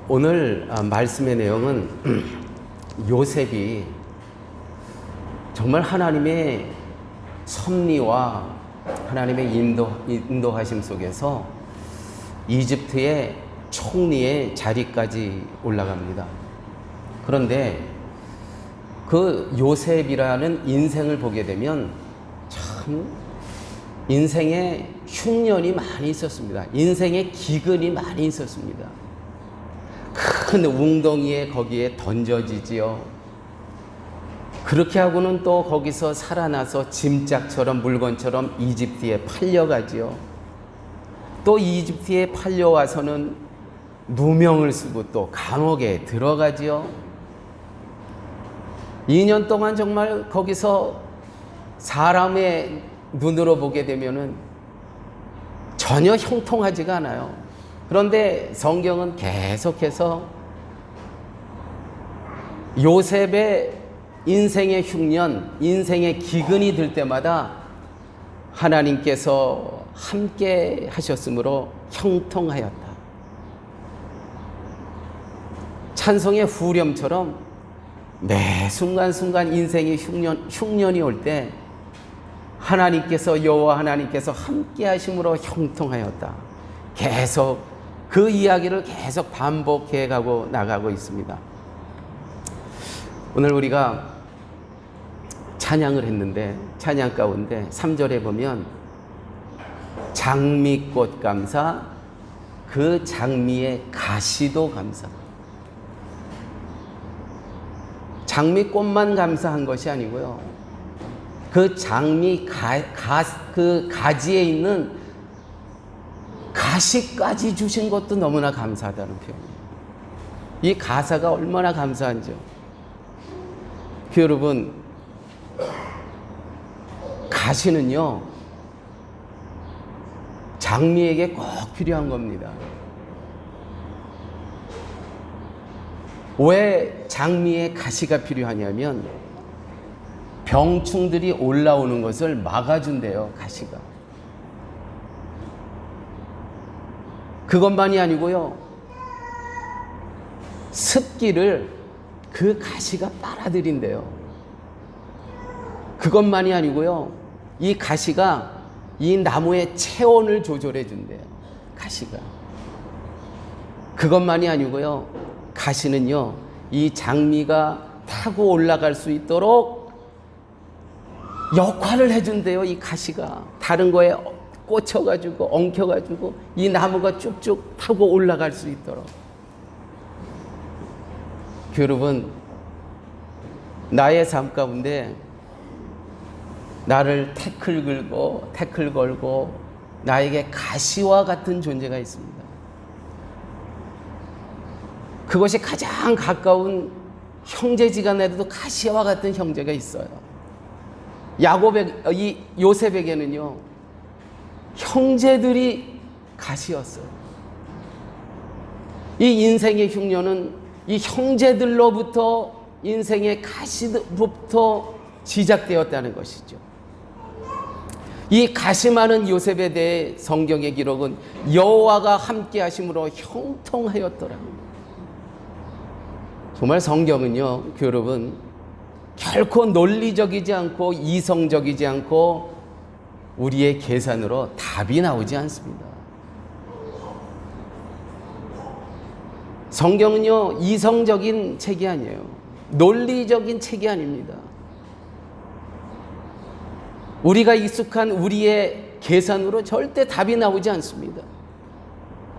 오늘 말씀의 내용은 요셉이 정말 하나님의 섭리와 하나님의 인도하심 속에서 이집트의 총리의 자리까지 올라갑니다. 그런데 그 요셉이라는 인생을 보게 되면 참 인생에 흉년이 많이 있었습니다. 인생에 기근이 많이 있었습니다. 큰 웅덩이에 거기에 던져지지요. 그렇게 하고는 또 거기서 살아나서 짐짝처럼 물건처럼 이집트에 팔려가지요. 또 이집트에 팔려와서는 누명을 쓰고 또 감옥에 들어가지요. 2년 동안 정말 거기서 사람의 눈으로 보게 되면은 전혀 형통하지가 않아요. 그런데 성경은 계속해서 요셉의 인생의 흉년, 인생의 기근이 들 때마다 하나님께서 함께 하셨으므로 형통하였다. 찬송의 후렴처럼 매 순간순간 인생의 흉년이 올 때 하나님께서 여호와 하나님께서 함께 하심으로 형통하였다. 계속 그 이야기를 계속 반복해 가고 나가고 있습니다. 오늘 우리가 찬양을 했는데 찬양 가운데 3절에 보면 장미꽃 감사 그 장미의 가시도 감사. 장미꽃만 감사한 것이 아니고요. 그 장미 그 가지에 있는 가시까지 주신 것도 너무나 감사하다는 표현이에요. 이 가사가 얼마나 감사한지요. 여러분, 가시는요 장미에게 꼭 필요한 겁니다. 왜 장미에 가시가 필요하냐면 병충들이 올라오는 것을 막아준대요. 가시가. 그것만이 아니고요, 습기를 그 가시가 빨아들인대요. 그것만이 아니고요, 이 가시가 이 나무의 체온을 조절해 준대요. 가시가. 그것만이 아니고요, 가시는요 이 장미가 타고 올라갈 수 있도록 역할을 해준대요. 이 가시가 다른 거에 꽂혀가지고 엉켜가지고 이 나무가 쭉쭉 타고 올라갈 수 있도록. 여러분, 나의 삶 가운데 나를 태클 걸고 나에게 가시와 같은 존재가 있습니다. 그것이 가장 가까운 형제지간에도 가시와 같은 형제가 있어요. 이 요셉에게는요 형제들이 가시였어요. 이 인생의 흉년은 이 형제들로부터, 인생의 가시부터 시작되었다는 것이죠. 이 가시 많은 요셉에 대해 성경의 기록은 여호와가 함께 하심으로 형통하였더라. 정말 성경은요 여러분, 결코 논리적이지 않고 이성적이지 않고 우리의 계산으로 답이 나오지 않습니다. 성경은요 이성적인 책이 아니에요. 논리적인 책이 아닙니다. 우리가 익숙한 우리의 계산으로 절대 답이 나오지 않습니다.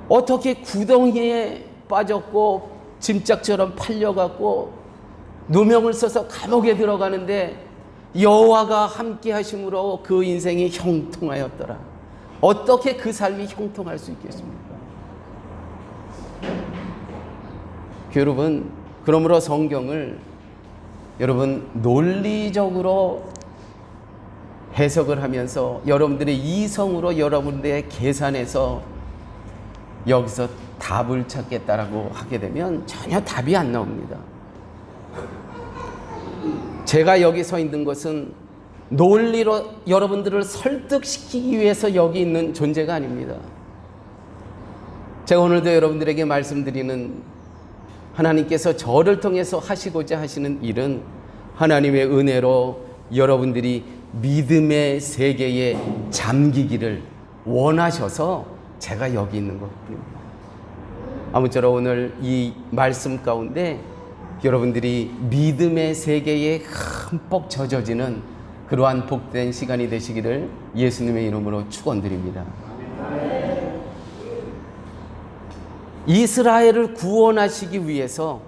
어떻게 구덩이에 빠졌고 짐짝처럼 팔려갖고 누명을 써서 감옥에 들어가는데 여호와가 함께 하심으로 그 인생이 형통하였더라. 어떻게 그 삶이 형통할 수 있겠습니까? 여러분, 그러므로 성경을 여러분 논리적으로 해석을 하면서 여러분들의 이성으로 여러분들의 계산해서 여기서 답을 찾겠다라고 하게 되면 전혀 답이 안 나옵니다. 제가 여기 서 있는 것은 논리로 여러분들을 설득시키기 위해서 여기 있는 존재가 아닙니다. 제가 오늘도 여러분들에게 말씀드리는 하나님께서 저를 통해서 하시고자 하시는 일은 하나님의 은혜로 여러분들이 믿음의 세계에 잠기기를 원하셔서 제가 여기 있는 것뿐입니다. 아무쪼록 오늘 이 말씀 가운데 여러분들이 믿음의 세계에 흠뻑 젖어지는 그러한 복된 시간이 되시기를 예수님의 이름으로 축원드립니다. 이스라엘을 구원하시기 위해서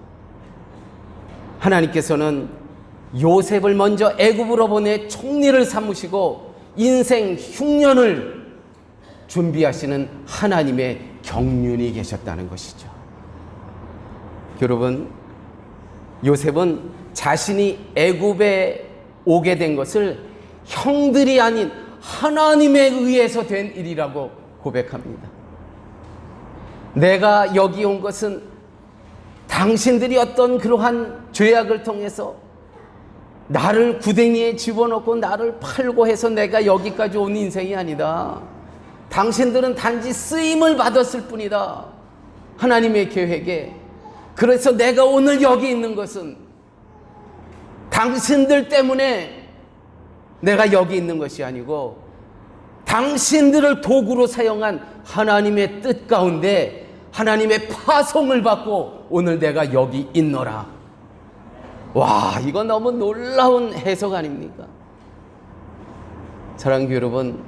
하나님께서는 요셉을 먼저 애굽으로 보내 총리를 삼으시고 인생 흉년을 준비하시는 하나님의 경륜이 계셨다는 것이죠. 여러분, 요셉은 자신이 애굽에 오게 된 것을 형들이 아닌 하나님에 의해서 된 일이라고 고백합니다. 내가 여기 온 것은 당신들이 어떤 그러한 죄악을 통해서 나를 구덩이에 집어넣고 나를 팔고 해서 내가 여기까지 온 인생이 아니다. 당신들은 단지 쓰임을 받았을 뿐이다. 하나님의 계획에. 그래서 내가 오늘 여기 있는 것은 당신들 때문에 내가 여기 있는 것이 아니고 당신들을 도구로 사용한 하나님의 뜻 가운데 하나님의 파송을 받고 오늘 내가 여기 있노라. 와, 이거 너무 놀라운 해석 아닙니까? 사랑하는 여러분,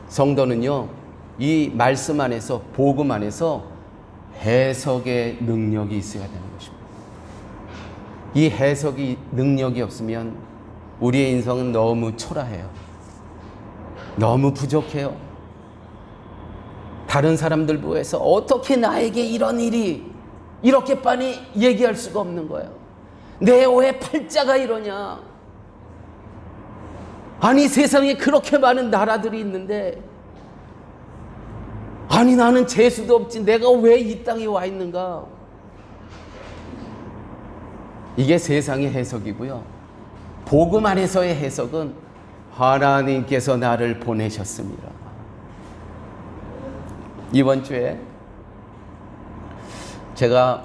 성도는요, 이 말씀 안에서, 복음 안에서 해석의 능력이 있어야 되는 것입니다. 이 해석이 능력이 없으면 우리의 인생은 너무 초라해요. 너무 부족해요. 다른 사람들 보여서 어떻게 나에게 이런 일이 이렇게 빨리 얘기할 수가 없는 거예요. 내 왜 팔자가 이러냐? 아니, 세상에 그렇게 많은 나라들이 있는데 아니, 나는 재수도 없지. 내가 왜 이 땅에 와 있는가? 이게 세상의 해석이고요. 복음 안에서의 해석은 하나님께서 나를 보내셨습니다. 이번 주에 제가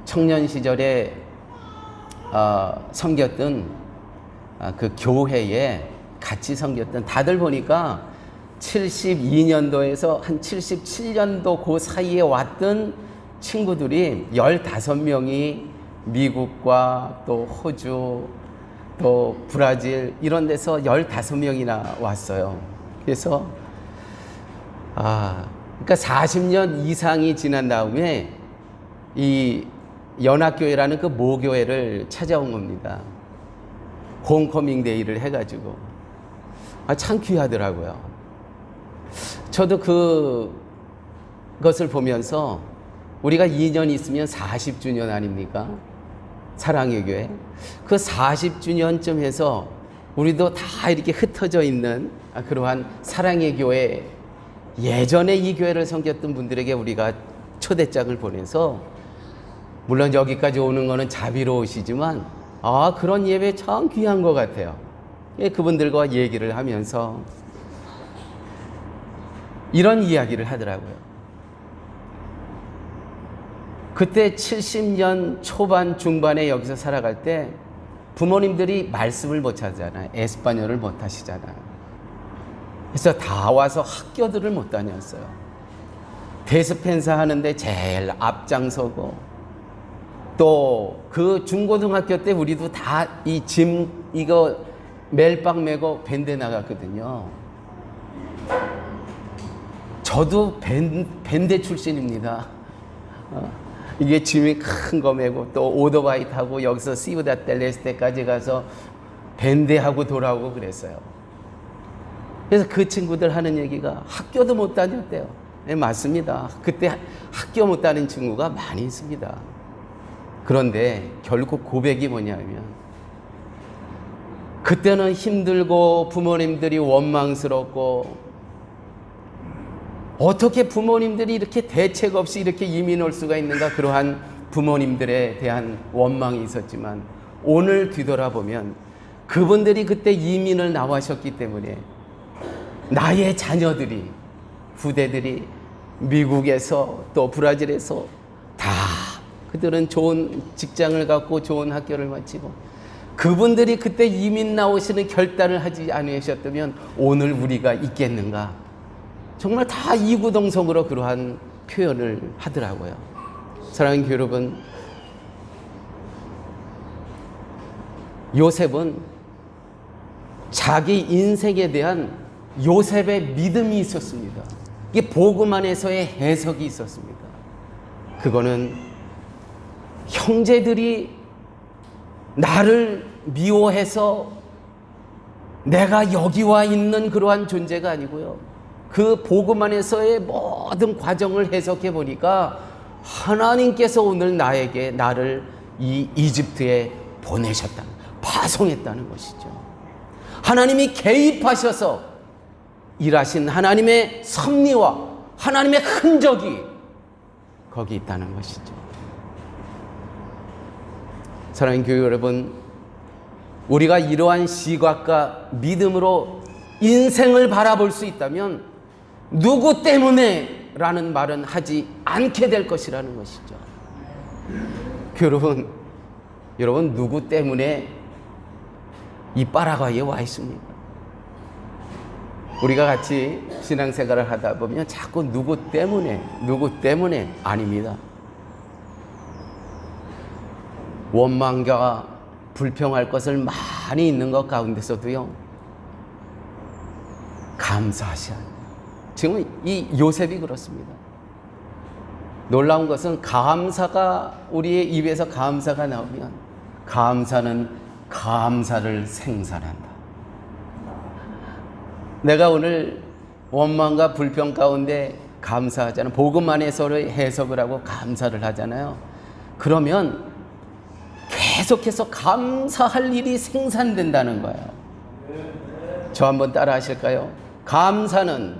청년 시절에 섬겼던 그 교회에 같이 섬겼던, 다들 보니까 72년도에서 한 77년도 그 사이에 왔던 친구들이 15명이 미국과 또 호주 또 브라질 이런 데서 15명이나 왔어요. 그래서 그러니까 40년 이상이 지난 다음에 이 연합교회라는 그 모교회를 찾아온 겁니다. 홈커밍 데이를 해가지고. 참 귀하더라고요. 저도 그것을 보면서 우리가 2년 있으면 40주년 아닙니까? 사랑의 교회. 그 40주년쯤 해서 우리도 다 이렇게 흩어져 있는 그러한 사랑의 교회, 예전에 이 교회를 섬겼던 분들에게 우리가 초대장을 보내서, 물론 여기까지 오는 거는 자비로우시지만 그런 예배 참 귀한 것 같아요. 그분들과 얘기를 하면서 이런 이야기를 하더라고요. 그때 70년 초반 중반에 여기서 살아갈 때 부모님들이 말씀을 못 하잖아요. 에스파뇰을 못 하시잖아요. 그래서 다 와서 학교들을 못 다녔어요. 데스펜사 하는데 제일 앞장서고, 또 그 중고등학교 때 우리도 다 이 짐 이거 멜빵 메고 밴드 나갔거든요. 저도 밴드 출신입니다. 이게 짐이 큰 거 메고 또 오토바이 타고 여기서 시우다 델레스테까지 가서 밴드하고 돌아오고 그랬어요. 그래서 그 친구들 하는 얘기가 학교도 못 다녔대요. 네, 맞습니다. 그때 학교 못 다닌 친구가 많이 있습니다. 그런데 결국 고백이 뭐냐면, 그때는 힘들고 부모님들이 원망스럽고, 어떻게 부모님들이 이렇게 대책 없이 이렇게 이민 올 수가 있는가, 그러한 부모님들에 대한 원망이 있었지만, 오늘 뒤돌아보면 그분들이 그때 이민을 나와셨기 때문에 나의 자녀들이, 후대들이 미국에서 또 브라질에서 다 그들은 좋은 직장을 갖고 좋은 학교를 마치고 그분들이 그때 이민 나오시는 결단을 하지 않으셨다면 오늘 우리가 있겠는가? 정말 다 이구동성으로 그러한 표현을 하더라고요. 사랑하는 교회 여러분, 요셉은 자기 인생에 대한 요셉의 믿음이 있었습니다. 이게 복음 안에서의 해석이 있었습니다. 그거는 형제들이 나를 미워해서 내가 여기 와 있는 그러한 존재가 아니고요. 그 복음 안에서의 모든 과정을 해석해 보니까 하나님께서 오늘 나를 이 이집트에 보내셨다, 파송했다는 것이죠. 하나님이 개입하셔서 일하신 하나님의 섭리와 하나님의 흔적이 거기 있다는 것이죠. 사랑하는 교회 여러분, 우리가 이러한 시각과 믿음으로 인생을 바라볼 수 있다면 누구 때문에 라는 말은 하지 않게 될 것이라는 것이죠. 여러분 누구 때문에 이 파라과이에 와 있습니까? 우리가 같이 신앙생활을 하다 보면 자꾸 누구 때문에 아닙니다. 원망과 불평할 것을 많이 있는 것 가운데서도요, 감사하셔야 합니다. 지금 이 요셉이 그렇습니다. 놀라운 것은 감사가 우리의 입에서 감사가 나오면 감사는 감사를 생산한다. 내가 오늘 원망과 불평 가운데 감사하잖아요. 복음 안에서의 해석을 하고 감사를 하잖아요. 그러면 계속해서 감사할 일이 생산된다는 거예요. 저 한번 따라 하실까요? 감사는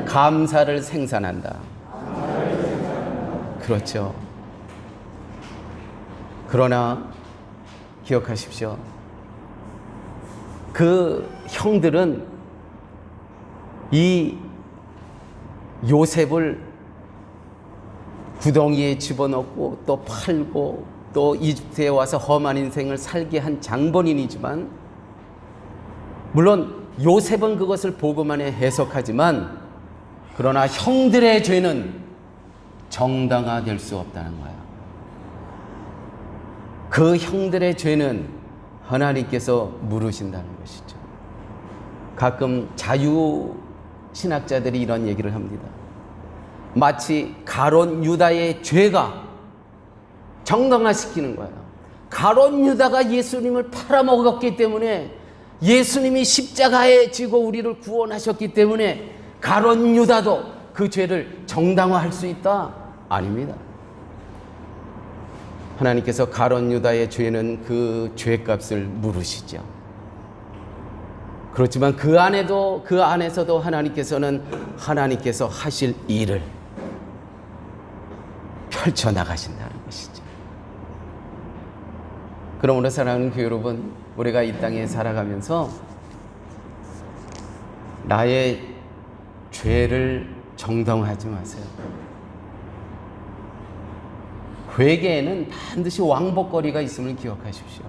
감사를 생산한다. 그렇죠. 그러나 기억하십시오. 그 형들은 이 요셉을 구덩이에 집어넣고 또 팔고 또 이집트에 와서 험한 인생을 살게 한 장본인이지만, 물론 요셉은 그것을 복음 안에 해석하지만, 그러나 형들의 죄는 정당화될 수 없다는 거예요. 그 형들의 죄는 하나님께서 물으신다는 것이죠. 가끔 자유신학자들이 이런 얘기를 합니다. 마치 가룟 유다의 죄가 정당화시키는 거예요. 가룟 유다가 예수님을 팔아먹었기 때문에, 예수님이 십자가에 지고 우리를 구원하셨기 때문에 가룟 유다도 그 죄를 정당화할 수 있다? 아닙니다. 하나님께서 가룟 유다의 죄는 그 죄값을 물으시죠. 그렇지만 그 안에서도 하나님께서 하실 일을 펼쳐나가신다는 것이죠. 그러므로 사랑하는 교회 여러분, 우리가 이 땅에 살아가면서 나의 죄를 정당화하지 마세요. 회개에는 반드시 왕복거리가 있음을 기억하십시오.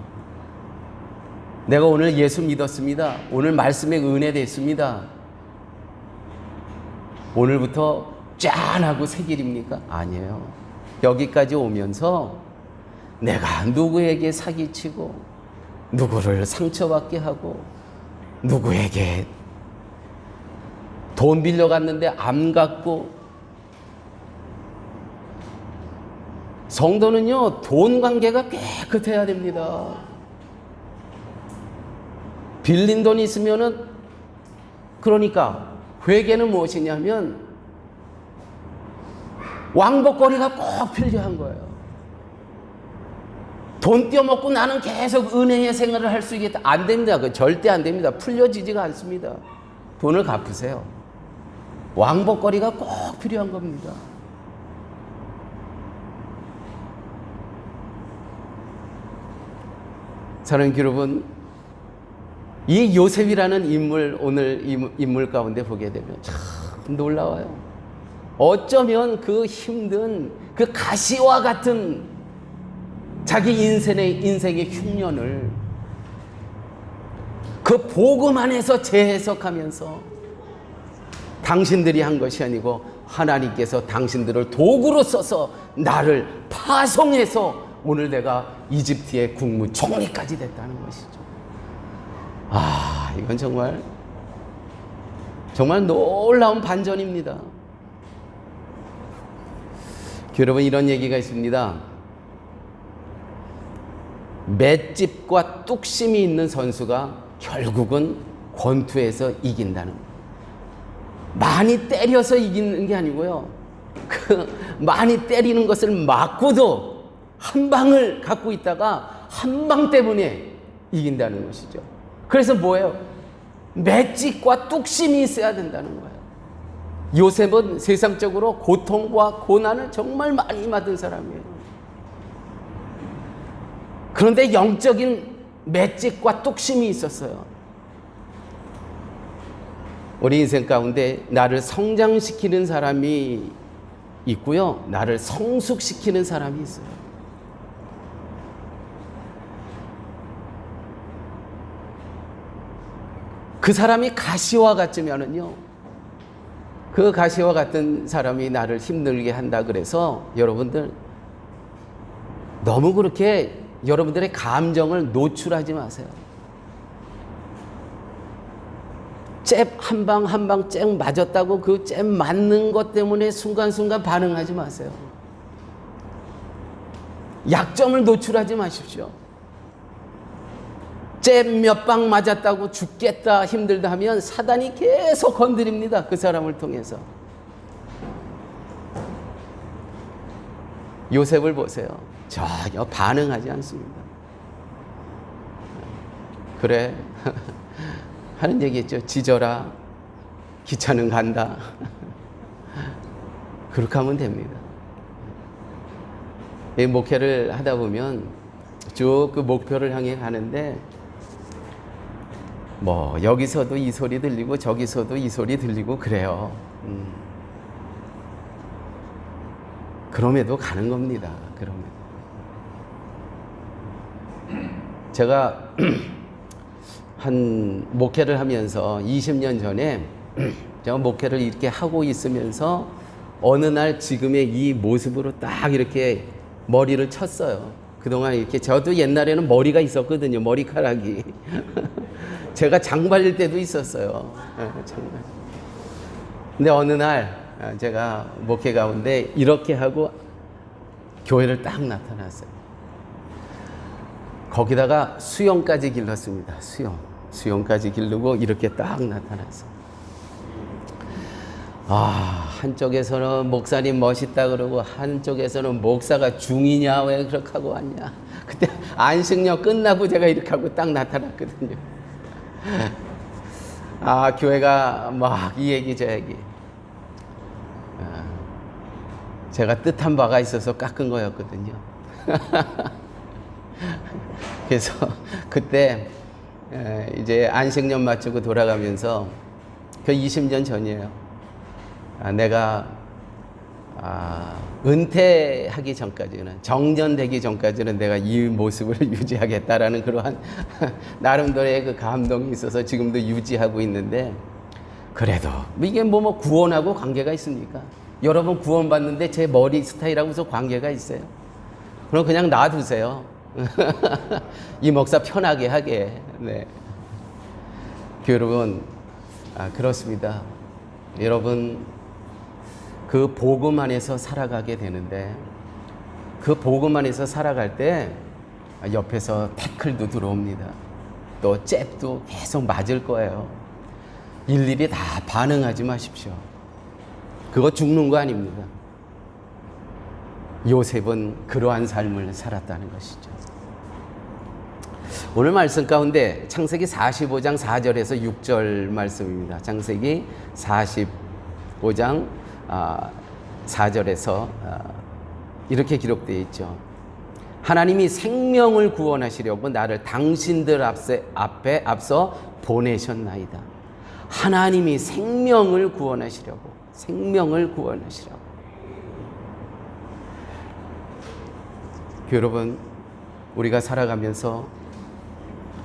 내가 오늘 예수 믿었습니다. 오늘 말씀에 은혜 됐습니다. 오늘부터 짠 하고 새 길입니까? 아니에요. 여기까지 오면서 내가 누구에게 사기치고 누구를 상처받게 하고 누구에게 돈 빌려갔는데 안 갚고, 성도는요 돈 관계가 깨끗해야 됩니다. 빌린 돈이 있으면은, 그러니까 회개는 무엇이냐면 왕복거리가 꼭 필요한 거예요. 돈 떼어먹고 나는 계속 은혜의 생활을 할 수 있겠다. 안 됩니다. 그 절대 안 됩니다. 풀려지지가 않습니다. 돈을 갚으세요. 왕복거리가 꼭 필요한 겁니다. 사랑하는 여러분, 이 요셉이라는 인물, 오늘 이 인물 가운데 보게 되면 참 놀라워요. 어쩌면 그 힘든 그 가시와 같은 자기 인생의 흉년을 그 복음 안에서 재해석하면서 당신들이 한 것이 아니고 하나님께서 당신들을 도구로 써서 나를 파송해서 오늘 내가 이집트의 국무총리까지 됐다는 것이죠. 이건 정말 놀라운 반전입니다. 여러분, 이런 얘기가 있습니다. 맷집과 뚝심이 있는 선수가 결국은 권투에서 이긴다는 거예요. 많이 때려서 이기는 게 아니고요. 많이 때리는 것을 맞고도 한 방을 갖고 있다가 한 방 때문에 이긴다는 것이죠. 그래서 뭐예요? 맷집과 뚝심이 있어야 된다는 거예요. 요셉은 세상적으로 고통과 고난을 정말 많이 받은 사람이에요. 그런데 영적인 맷집과 뚝심이 있었어요. 우리 인생 가운데 나를 성장시키는 사람이 있고요, 나를 성숙시키는 사람이 있어요. 그 사람이 가시와 같으면은요, 그 가시와 같은 사람이 나를 힘들게 한다 그래서 여러분들 너무 그렇게 여러분들의 감정을 노출하지 마세요. 잽 한 방 한 방 잽 맞았다고 그 잽 맞는 것 때문에 순간순간 반응하지 마세요. 약점을 노출하지 마십시오. 잽 몇 방 맞았다고 죽겠다, 힘들다 하면 사단이 계속 건드립니다. 그 사람을 통해서. 요셉을 보세요. 전혀 반응하지 않습니다. 그래 하는 얘기 있죠. 지져라, 기차는 간다. 그렇게 하면 됩니다. 이 목회를 하다 보면 쭉 그 목표를 향해 가는데 뭐 여기서도 이 소리 들리고 저기서도 이 소리 들리고 그래요. 그럼에도 가는 겁니다. 그럼에도. 제가 한 목회를 하면서 20년 전에 제가 목회를 이렇게 하고 있으면서 어느 날 지금의 이 모습으로 딱 이렇게 머리를 쳤어요. 그동안 이렇게 저도 옛날에는 머리가 있었거든요. 머리카락이. 제가 장발릴 때도 있었어요. 정말. 근데 어느 날 제가 목회 가운데 이렇게 하고 교회를 딱 나타났어요. 거기다가 수염까지 길렀습니다. 수염까지 기르고 이렇게 딱 나타났어요. 한쪽에서는 목사님 멋있다 그러고 한쪽에서는 목사가 중이냐 왜 그렇게 하고 왔냐. 그때 안식년 끝나고 제가 이렇게 하고 딱 나타났거든요. 교회가 막 이 얘기 저 얘기. 제가 뜻한 바가 있어서 깎은 거였거든요. 그래서 그때 이제 안식년 마치고 돌아가면서 그 20년 전이에요. 내가 은퇴하기 전까지는, 정년되기 전까지는 내가 이 모습을 유지하겠다라는 그러한 나름대로의 그 감동이 있어서 지금도 유지하고 있는데, 그래도 이게 뭐 구원하고 관계가 있습니까? 여러분 구원받는데 제 머리 스타일하고 무슨 관계가 있어요? 그럼 그냥 놔두세요. 이 목사 편하게 하게. 네. 여러분, 그렇습니다. 여러분, 그 복음 안에서 살아가게 되는데, 그 복음 안에서 살아갈 때 옆에서 태클도 들어옵니다. 또 잽도 계속 맞을 거예요. 일일이 다 반응하지 마십시오. 그거 죽는 거 아닙니다. 요셉은 그러한 삶을 살았다는 것이죠. 오늘 말씀 가운데 창세기 45장 4절에서 6절 말씀입니다. 창세기 45장 4절에서 이렇게 기록되어 있죠. 하나님이 생명을 구원하시려고 나를 당신들 앞에 앞서 보내셨나이다. 하나님이 생명을 구원하시려고, 생명을 구원하시라고. 여러분, 우리가 살아가면서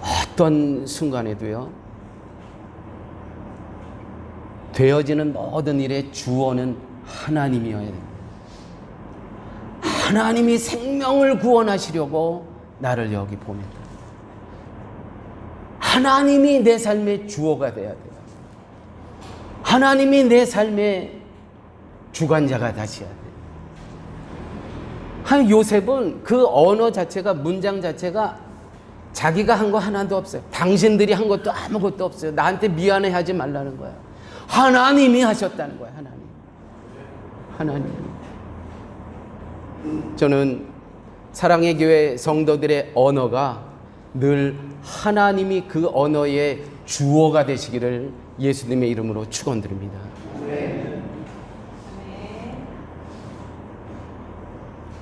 어떤 순간에도요, 되어지는 모든 일의 주어는 하나님이어야 됩니다. 하나님이 생명을 구원하시려고 나를 여기 보냈다. 하나님이 내 삶의 주어가 돼야 돼요. 하나님이 내 삶의 주관자가 되셔야 돼요. 한 요셉은 그 언어 자체가, 문장 자체가 자기가 한 거 하나도 없어요. 당신들이 한 것도 아무것도 없어요. 나한테 미안해하지 말라는 거야. 하나님이 하셨다는 거야. 하나님. 저는 사랑의 교회 성도들의 언어가 늘 하나님이 그 언어의 주어가 되시기를 예수님의 이름으로 축원드립니다.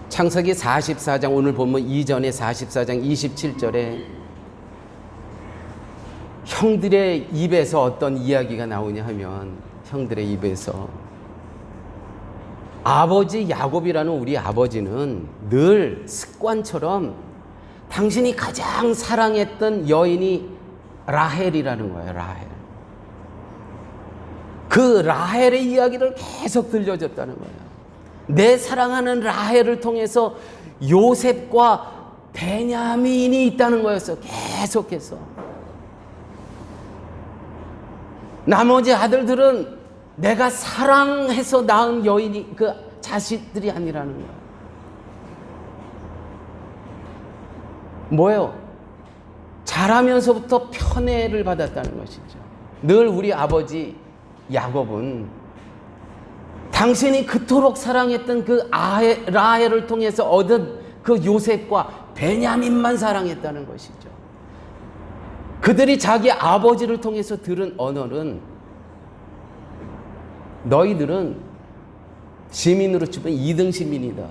창세기 44장, 오늘 보면 이전에 44장 27절에 형들의 입에서 어떤 이야기가 나오냐 하면, 형들의 입에서 아버지 야곱이라는 우리 아버지는 늘 습관처럼 당신이 가장 사랑했던 여인이 라헬이라는 거예요. 라헬. 그 라헬의 이야기를 계속 들려줬다는 거예요. 내 사랑하는 라헬을 통해서 요셉과 베냐민이 있다는 거였어. 계속해서. 나머지 아들들은 내가 사랑해서 낳은 여인이 그 자식들이 아니라는 거야. 뭐예요? 자라면서부터 편애를 받았다는 것이죠. 늘 우리 아버지 야곱은 당신이 그토록 사랑했던 그 라헬을 통해서 얻은 그 요셉과 베냐민만 사랑했다는 것이죠. 그들이 자기 아버지를 통해서 들은 언어는, 너희들은 시민으로 치면 2등 시민이다.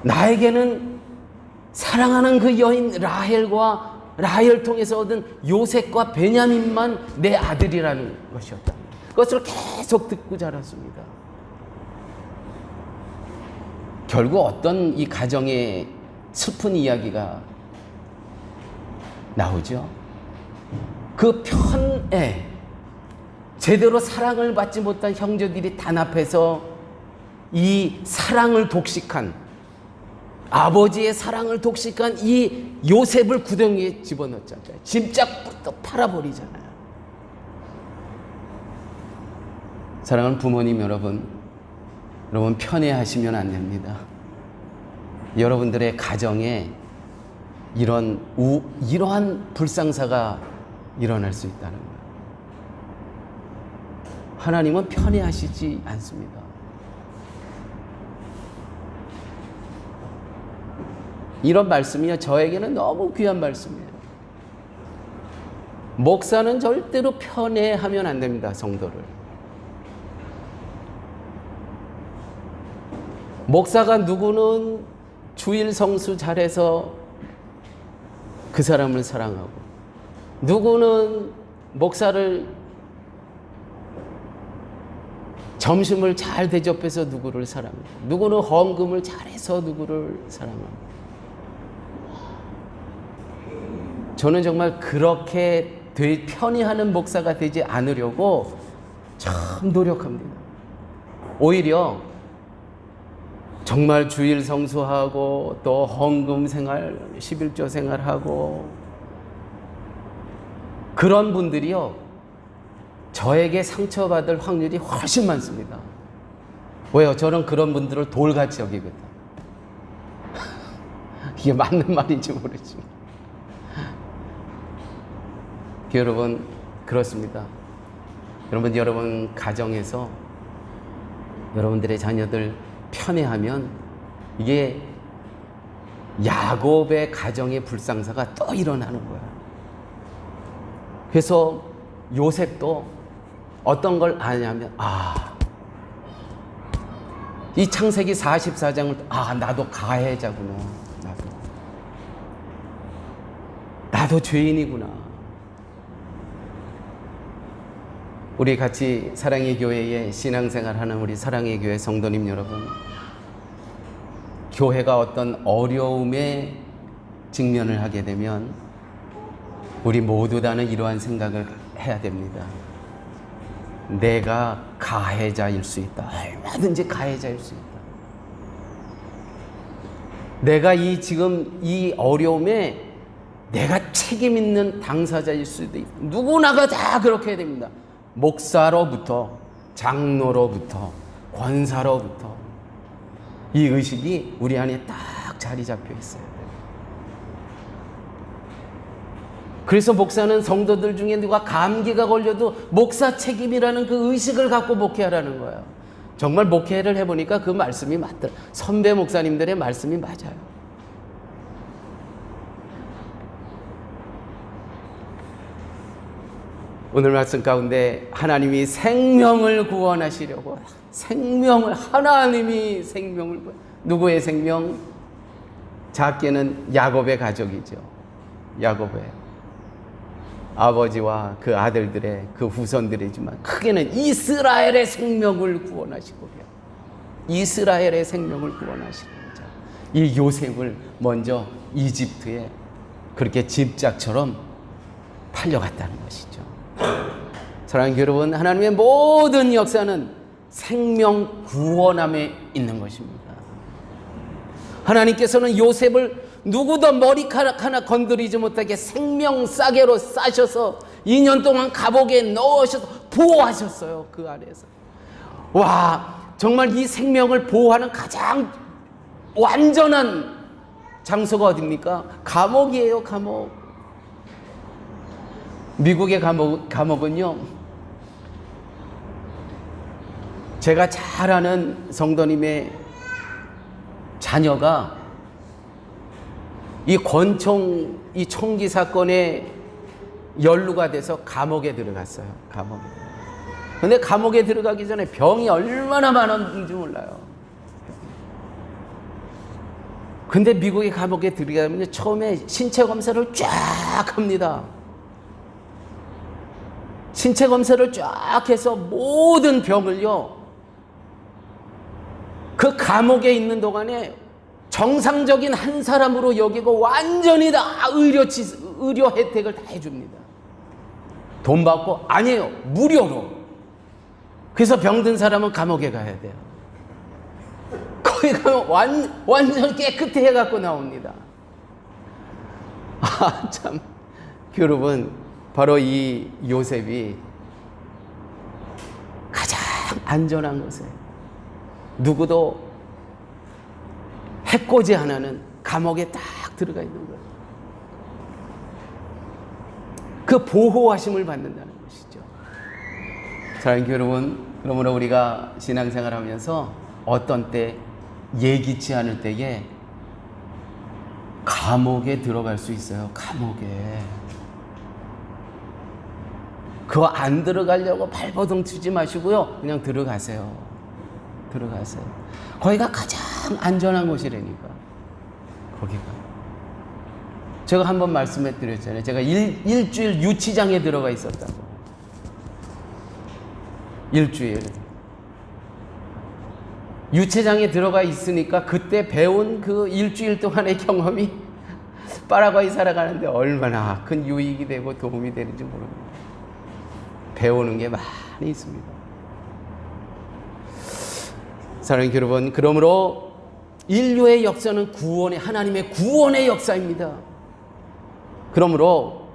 나에게는 사랑하는 그 여인 라헬을 통해서 얻은 요셉과 베냐민만 내 아들이라는 것이었다. 그것을 계속 듣고 자랐습니다. 결국 어떤 이 가정의 슬픈 이야기가 나오죠. 그 편에 제대로 사랑을 받지 못한 형제들이 단합해서 이 사랑을 독식한, 아버지의 사랑을 독식한 이 요셉을 구덩이에 집어넣잖아요. 짐짝부터 팔아버리잖아요. 사랑하는 부모님 여러분 편애하시면 안 됩니다. 여러분들의 가정에 이러한 불상사가 일어날 수 있다는 거예요. 하나님은 편애하시지 않습니다. 이런 말씀이요, 저에게는 너무 귀한 말씀이에요. 목사는 절대로 편애하면 안 됩니다, 성도를. 목사가 누구는 주일 성수 잘해서 그 사람을 사랑하고, 누구는 목사를 점심을 잘 대접해서 누구를 사랑하고, 누구는 헌금을 잘해서 누구를 사랑하고. 저는 정말 그렇게 편애하는 목사가 되지 않으려고 참 노력합니다. 오히려 정말 주일 성수하고 또 헌금 생활, 11조 생활하고 그런 분들이요, 저에게 상처받을 확률이 훨씬 많습니다. 왜요? 저는 그런 분들을 돌같이 여기거든요. 이게 맞는 말인지 모르지만. 여러분, 그렇습니다. 여러분 가정에서 여러분들의 자녀들 편애하면 이게 야곱의 가정의 불상사가 또 일어나는 거야. 그래서 요셉도 어떤 걸 아냐면, 이 창세기 44장을 나도 가해자구나. 나도 죄인이구나. 우리 같이 사랑의 교회에 신앙생활하는 우리 사랑의 교회 성도님 여러분, 교회가 어떤 어려움에 직면을 하게 되면 우리 모두 다는 이러한 생각을 해야 됩니다. 내가 가해자일 수 있다. 얼마든지 가해자일 수 있다. 내가 지금 이 어려움에 내가 책임 있는 당사자일 수도 있다. 누구나가 다 그렇게 해야 됩니다. 목사로부터, 장로로부터, 권사로부터 이 의식이 우리 안에 딱 자리 잡혀 있어요. 그래서 목사는 성도들 중에 누가 감기가 걸려도 목사 책임이라는 그 의식을 갖고 목회하라는 거예요. 정말 목회를 해보니까 그 말씀이 맞더라. 선배 목사님들의 말씀이 맞아요. 오늘 말씀 가운데 하나님이 생명을 구원하시려고, 하나님이 생명을 누구의 생명? 작게는 야곱의 가족이죠. 야곱의 아버지와 그 아들들의 그 후손들이지만 크게는 이스라엘의 생명을 구원하시고요. 이스라엘의 생명을 구원하시는 자, 이 요셉을 먼저 이집트에 그렇게 집작처럼 팔려갔다는 것이죠. 사랑하는 여러분, 하나님의 모든 역사는 생명 구원함에 있는 것입니다. 하나님께서는 요셉을 누구도 머리카락 하나 건드리지 못하게 생명 싸개로 싸셔서 2년 동안 감옥에 넣으셔서 보호하셨어요. 그 안에서. 와, 정말 이 생명을 보호하는 가장 완전한 장소가 어디입니까? 감옥이에요. 감옥. 미국의 감옥은요, 제가 잘 아는 성도님의 자녀가 이 권총, 이 총기 사건에 연루가 돼서 감옥에 들어갔어요. 감옥에. 근데 감옥에 들어가기 전에 병이 얼마나 많았는지 몰라요. 근데 미국의 감옥에 들어가면 처음에 신체 검사를 쫙 합니다. 신체 검사를 쫙 해서 모든 병을요, 그 감옥에 있는 동안에 정상적인 한 사람으로 여기고 완전히 다 의료 혜택을 다 해줍니다. 돈 받고? 아니에요. 무료로. 그래서 병든 사람은 감옥에 가야 돼요. 거기 가면 완전 깨끗해 해갖고 나옵니다. 아, 참. 여러분, 바로 이 요셉이 가장 안전한 곳에 누구도 해코지 하나는 감옥에 딱 들어가 있는 거예요. 그 보호하심을 받는다는 것이죠. 사랑하는 여러분, 그러므로 우리가 신앙생활하면서 어떤 때 예기치 않을 때에 감옥에 들어갈 수 있어요. 감옥에. 그거 안 들어가려고 발버둥 치지 마시고요. 그냥 들어가세요. 들어가세요. 거기가 가장 안전한 곳이라니까. 거기가. 제가 한번 말씀해 드렸잖아요. 제가 일주일 유치장에 들어가 있었다고. 일주일. 유치장에 들어가 있으니까 그때 배운 그 일주일 동안의 경험이 파라과이 살아가는데 얼마나 큰 유익이 되고 도움이 되는지 모릅니다. 배우는 게 많이 있습니다. 사랑하는 여러분, 그러므로 인류의 역사는 하나님의 구원의 역사입니다. 그러므로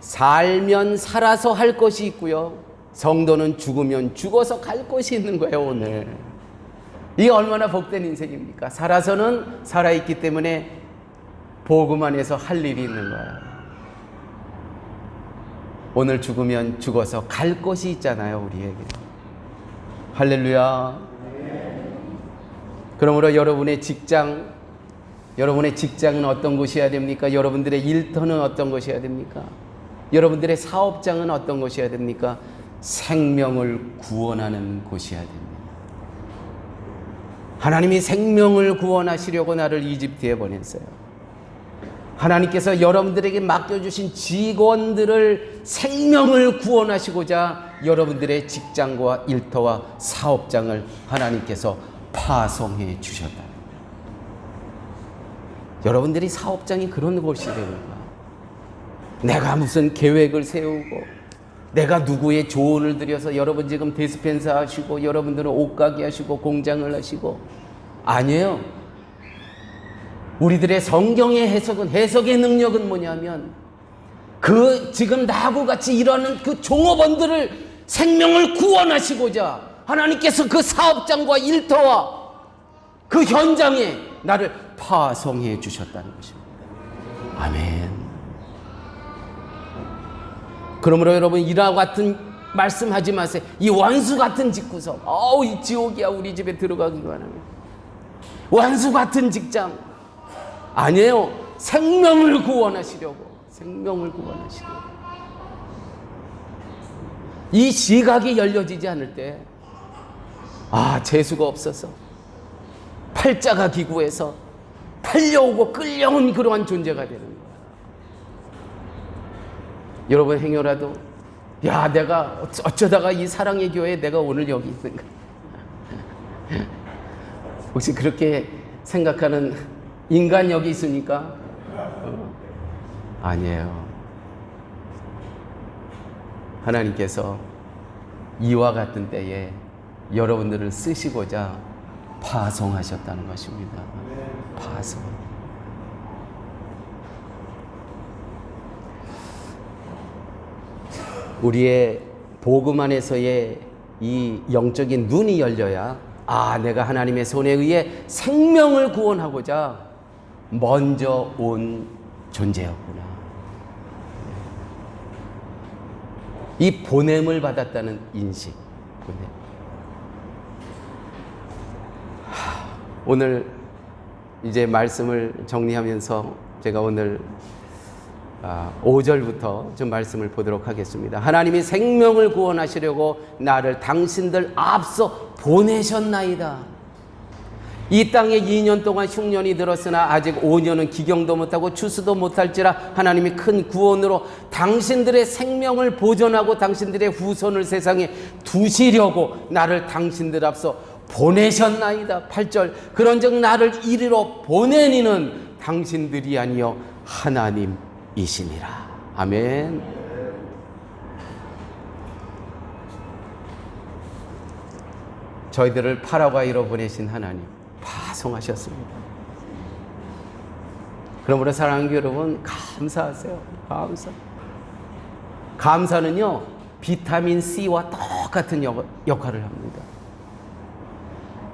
살면 살아서 할 것이 있고요, 성도는 죽으면 죽어서 갈 것이 있는 거예요. 오늘 이게 얼마나 복된 인생입니까? 살아서는 살아있기 때문에 복음 안에서 할 일이 있는 거예요. 오늘 죽으면 죽어서 갈 곳이 있잖아요, 우리에게. 할렐루야. 그러므로 여러분의 직장은 어떤 곳이어야 됩니까? 여러분들의 일터는 어떤 곳이어야 됩니까? 여러분들의 사업장은 어떤 곳이어야 됩니까? 생명을 구원하는 곳이어야 됩니다. 하나님이 생명을 구원하시려고 나를 이집트에 보냈어요. 하나님께서 여러분들에게 맡겨주신 직원들을 생명을 구원하시고자 여러분들의 직장과 일터와 사업장을 하나님께서 파송해 주셨다. 여러분들이 사업장이 그런 곳이 되는 거야. 내가 무슨 계획을 세우고 내가 누구의 조언을 들여서 여러분 지금 디스펜서 하시고 여러분들은 옷가게 하시고 공장을 하시고 아니에요. 우리들의 성경의 해석의 능력은 뭐냐면 그 지금 나하고 같이 일하는 그 종업원들을 생명을 구원하시고자 하나님께서 그 사업장과 일터와 그 현장에 나를 파송해 주셨다는 것입니다. 아멘. 그러므로 여러분 이와 같은 말씀하지 마세요. 이 원수 같은 집구석, 이 지옥이야 우리 집에 들어가기만 하면. 원수 같은 직장 아니에요. 생명을 구원하시려고. 이 시각이 열려지지 않을 때 재수가 없어서 팔자가 기구해서 팔려오고 끌려온 그러한 존재가 되는 거야. 여러분 행여라도 내가 어쩌다가 이 사랑의 교회에 내가 오늘 여기 있는가. 혹시 그렇게 생각하는 인간 여기 있습니까? 아니에요. 하나님께서 이와 같은 때에 여러분들을 쓰시고자 파송하셨다는 것입니다. 파송. 우리의 복음 안에서의 이 영적인 눈이 열려야 내가 하나님의 손에 의해 생명을 구원하고자 먼저 온 존재였구나. 이 보냄을 받았다는 인식. 오늘 이제 말씀을 정리하면서 제가 오늘 5절부터 좀 말씀을 보도록 하겠습니다. 하나님이 생명을 구원하시려고 나를 당신들 앞서 보내셨나이다. 이 땅에 2년 동안 흉년이 들었으나 아직 5년은 기경도 못하고 추수도 못할지라 하나님이 큰 구원으로 당신들의 생명을 보존하고 당신들의 후손을 세상에 두시려고 나를 당신들 앞서 보내셨나이다. 8절 그런즉 나를 이리로 보낸 이는 당신들이 아니요 하나님이시니라. 아멘. 저희들을 파라과이로 보내신 하나님 파송하셨습니다. 그러므로 사랑하는 여러분 감사하세요. 감사는요 비타민 C와 똑같은 역할을 합니다.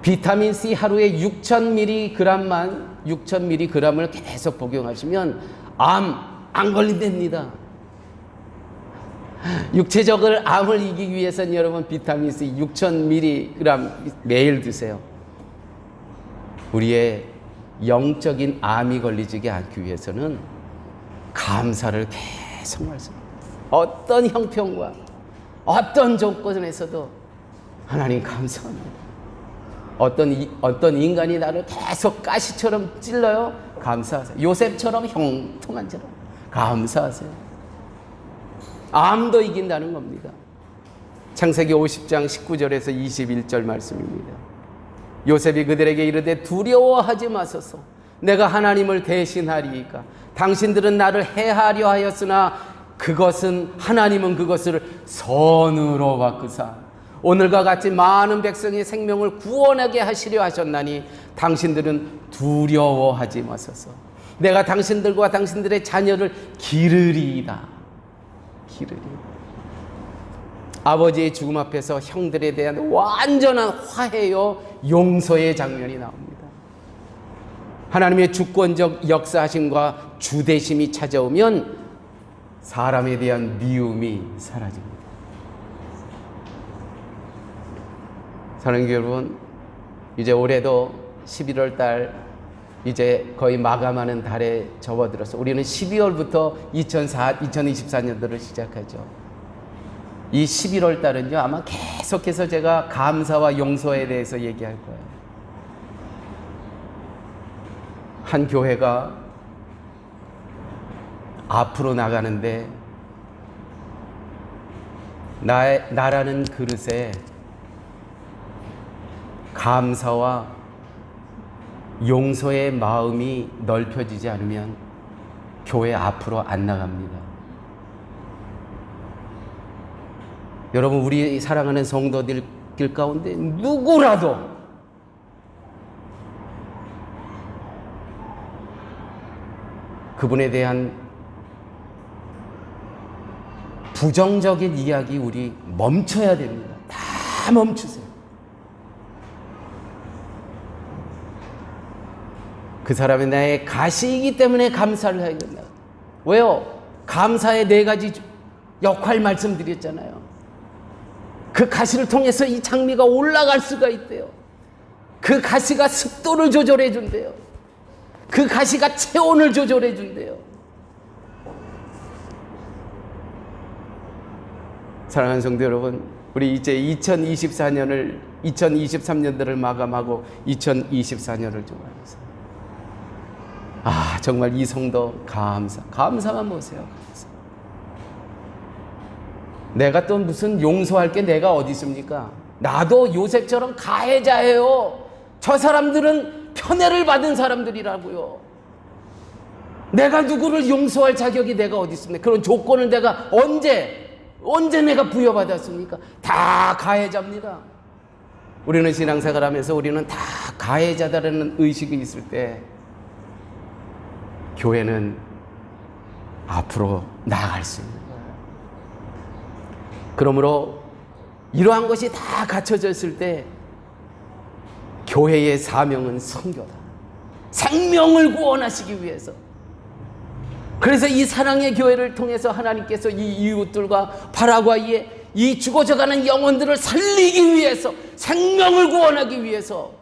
비타민 C 하루에 6,000mg을 계속 복용하시면 안 걸린답니다. 육체적으로 암을 이기기 위해서는 여러분 비타민 C 6,000mg 매일 드세요. 우리의 영적인 암이 걸리지 않기 위해서는 감사를 계속 말씀합니다. 어떤 형편과 어떤 조건에서도 하나님 감사합니다. 어떤 인간이 나를 계속 가시처럼 찔러요? 감사하세요. 요셉처럼 형통한 처럼 감사하세요. 암도 이긴다는 겁니다. 창세기 50장 19절에서 21절 말씀입니다. 요셉이 그들에게 이르되 두려워하지 마소서. 내가 하나님을 대신하리이까. 당신들은 나를 해하려 하였으나 하나님은 그것을 선으로 바꾸사 오늘과 같이 많은 백성의 생명을 구원하게 하시려 하셨나니 당신들은 두려워하지 마소서. 내가 당신들과 당신들의 자녀를 기르리이다. 아버지의 죽음 앞에서 형들에 대한 완전한 화해요 용서의 장면이 나옵니다. 하나님의 주권적 역사하심과 주대심이 찾아오면 사람에 대한 미움이 사라집니다. 사랑하는 여러분, 이제 올해도 11월 달 이제 거의 마감하는 달에 접어들어서 우리는 12월부터 2024년도를 시작하죠. 이 11월 달은요 아마 계속해서 제가 감사와 용서에 대해서 얘기할 거예요. 한 교회가 앞으로 나가는데 나라는 그릇에 감사와 용서의 마음이 넓혀지지 않으면 교회 앞으로 안 나갑니다. 여러분, 우리 사랑하는 성도들 가운데 누구라도 그분에 대한 부정적인 이야기 우리 멈춰야 됩니다. 다 멈추세요. 그 사람이 나의 가시이기 때문에 감사를 해야 된다. 왜요? 감사의 4가지 역할 말씀드렸잖아요. 그 가시를 통해서 이 장미가 올라갈 수가 있대요. 그 가시가 습도를 조절해 준대요. 그 가시가 체온을 조절해 준대요. 사랑하는 성도 여러분, 우리 이제 2023년들을 마감하고 2024년을 좋아하면서 정말 이 성도 감사만 보세요. 감사. 내가 또 무슨 용서할 게 내가 어디 있습니까? 나도 요셉처럼 가해자예요. 저 사람들은 편애를 받은 사람들이라고요. 내가 누구를 용서할 자격이 내가 어디 있습니까? 그런 조건을 내가 언제 내가 부여받았습니까? 다 가해자입니다. 우리는 신앙생활 하면서 우리는 다 가해자다라는 의식이 있을 때 교회는 앞으로 나아갈 수 있는 거예요. 그러므로 이러한 것이 다 갖춰졌을 때 교회의 사명은 선교다. 생명을 구원하시기 위해서. 그래서 이 사랑의 교회를 통해서 하나님께서 이 이웃들과 파라과이의 이 죽어져가는 영혼들을 살리기 위해서, 생명을 구원하기 위해서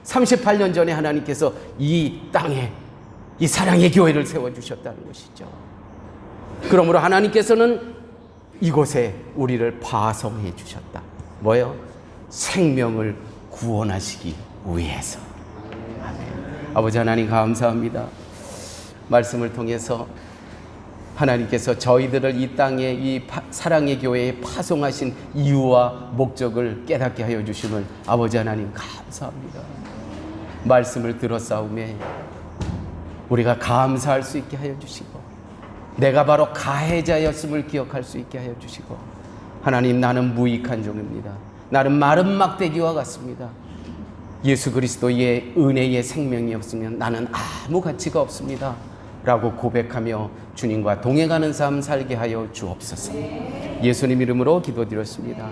38년 전에 하나님께서 이 땅에 이 사랑의 교회를 세워주셨다는 것이죠. 그러므로 하나님께서는 이곳에 우리를 파송해 주셨다. 뭐예요? 생명을 구원하시기 위해서. 아멘. 아버지 하나님 감사합니다. 말씀을 통해서 하나님께서 저희들을 이 땅에 이 사랑의 교회에 파송하신 이유와 목적을 깨닫게 하여 주심을 아버지 하나님 감사합니다. 말씀을 들었사오매 우리가 감사할 수 있게 하여 주시고, 내가 바로 가해자였음을 기억할 수 있게 하여 주시고, 하나님, 나는 무익한 종입니다. 나는 마른 막대기와 같습니다. 예수 그리스도의 은혜의 생명이 없으면 나는 아무 가치가 없습니다 라고 고백하며 주님과 동행하는 삶 살게 하여 주옵소서. 예수님 이름으로 기도드렸습니다.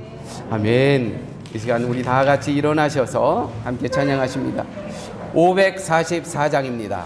아멘. 이 시간 우리 다 같이 일어나셔서 함께 찬양하십니다. 544장입니다.